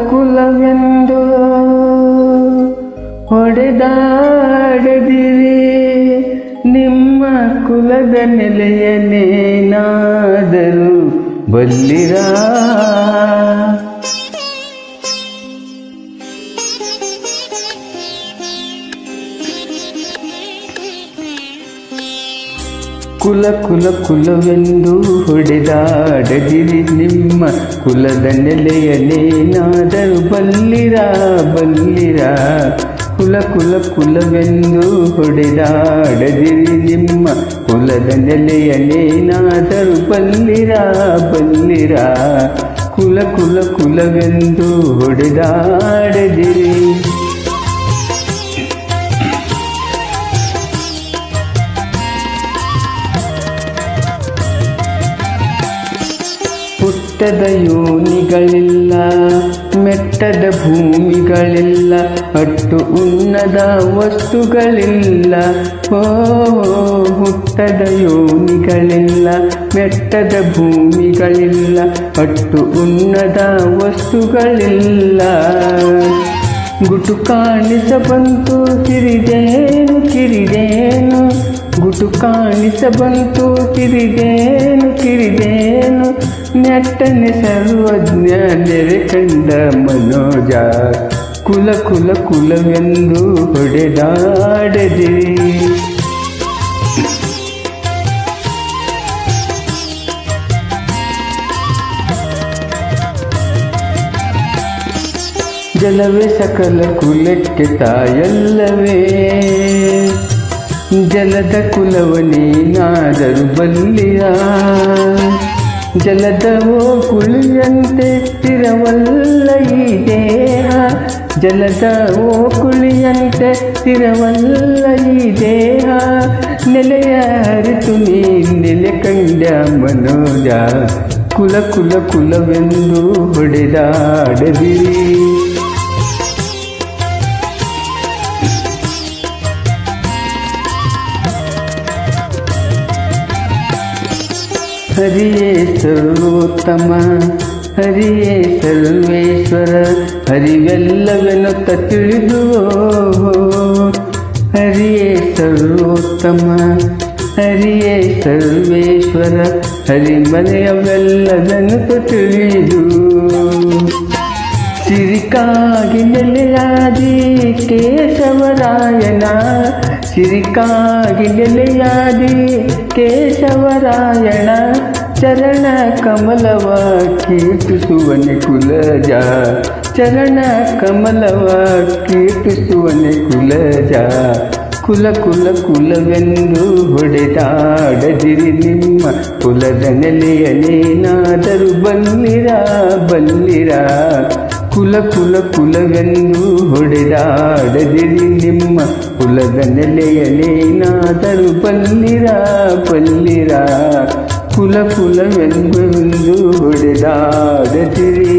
ಕುಲವೆಂದು ಹೊಡೆದಾಡದಿರಿ, ನಿಮ್ಮ ಕುಲದ ನೆಲೆಯನ್ನೇನಾದರೂ ಬಲ್ಲಿರಾ. ಕುಲವೆಂದು ಹೊಡೆದಾಡದಿರಿ, ನಿಮ್ಮ ಕುಲದ ನೆಲೆಯನ್ನೇನಾದರೂ ಬಲ್ಲಿರಾ. ಕುಲವೆಂದು ಹೊಡೆದಾಡದಿರಿ, ನಿಮ್ಮ ಕುಲದ ನೆಲೆಯನ್ನೇನಾದರೂ ಬಲ್ಲಿರಾ. ಕುಲವೆಂದು ಹೊಡೆದಾಡದಿರಿ. ಹುಟ್ಟದ ಯೋನಿಗಳಿಲ್ಲ, ಮೆಟ್ಟದ ಭೂಮಿಗಳಿಲ್ಲ, ಅಟ್ಟು ಉನ್ನದ ವಸ್ತುಗಳಿಲ್ಲ. ಹುಟ್ಟದ ಯೋನಿಗಳಿಲ್ಲ, ಮೆಟ್ಟದ ಭೂಮಿಗಳಿಲ್ಲ, ಅಟ್ಟು ಉನ್ನದ ವಸ್ತುಗಳಿಲ್ಲ. ಗುಟು ಕಾಣಿಸಬಂತು ಕಿರಿದೇನು, ಗುಟು ಕಾಣಿಸಬಂತು ಕಿರಿದೇನು, ನೆಟ್ಟನೆ ಸರ್ವಜ್ಞ ನೆರೆ ಕಂಡ ಮನೋಜ. ಕುಲವೆಂದು ಹೊಡೆದಾಡದಿರಿ. ಜಲವೇ ಸಕಲ ಕುಲಕ್ಕೆ ತಾಯಲ್ಲವೇ, ಜಲದ ಕುಲವನೇನಾದರೂ ಬಲ್ಲಿರಾ. ಜಲದವೋ ಕುಳಿಯಂತೆ ಸ್ಥಿರವಲ್ಲ ಈ ದೇಹ, ಜಲದವೋ ಕುಳಿಯಂತೆ ಸ್ಥಿರವಲ್ಲ ಈ ದೇಹ. ನೆಲೆಯ ಅರಿತು ನೀ ನೆಲೆ ಕಂಡ ಮನೋಜ. ಕುಲವೆಂದು ಹೊಡೆದಾಡದಿರಿ. ಹರಿಯೇ ಸರ್ವೋತ್ತಮ, ಹರಿಯೇ ಸರ್ವೇಶ್ವರ, ಹರಿವೆಲ್ಲವೆನ್ನುತ್ತ ತಿಳಿದು. ಹರಿಯೇ ಸರ್ವೋತ್ತಮ, ಹರಿಯೇ ಸರ್ವೇಶ್ವರ, ಹರಿಮನೆಯವೆಲ್ಲವೆನ್ನುತ್ತ ತಿಳಿದು. ಸಿರಿಕಾಗಿ ನೆಲೆಯಾದಿ ಕೇಶವರಾಯನ, ಸಿರಿಕಾಗಿ ನೆಲೆಯಾದಿ ಕೇಶವರಾಯಣ. ಚರಣ ಕಮಲವ ಕೀರ್ತಿಸುವನೆ ಕುಲಜ, ಚರಣ ಕಮಲವ ಕೀರ್ತಿಸುವನೆ ಕುಲಜ. ಕುಲವೆಂದು ಹೊಡೆದಾಡದಿರಿ, ನಿಮ್ಮ ಕುಲದ ನೆಲೆಯನ್ನೇನಾದರೂ ಬಲ್ಲಿರಾ. ಕುಲವೆಂದು ಹೊಡೆದಾಡದಿರಿ, ನಿಮ್ಮ ಕುಲದ ನೆಲೆಯನ್ನೇನಾದರೂ ಬಲ್ಲಿರಾ. ಕುಲವೆಂದು ಹೊಡೆದಾಡದಿರಿ.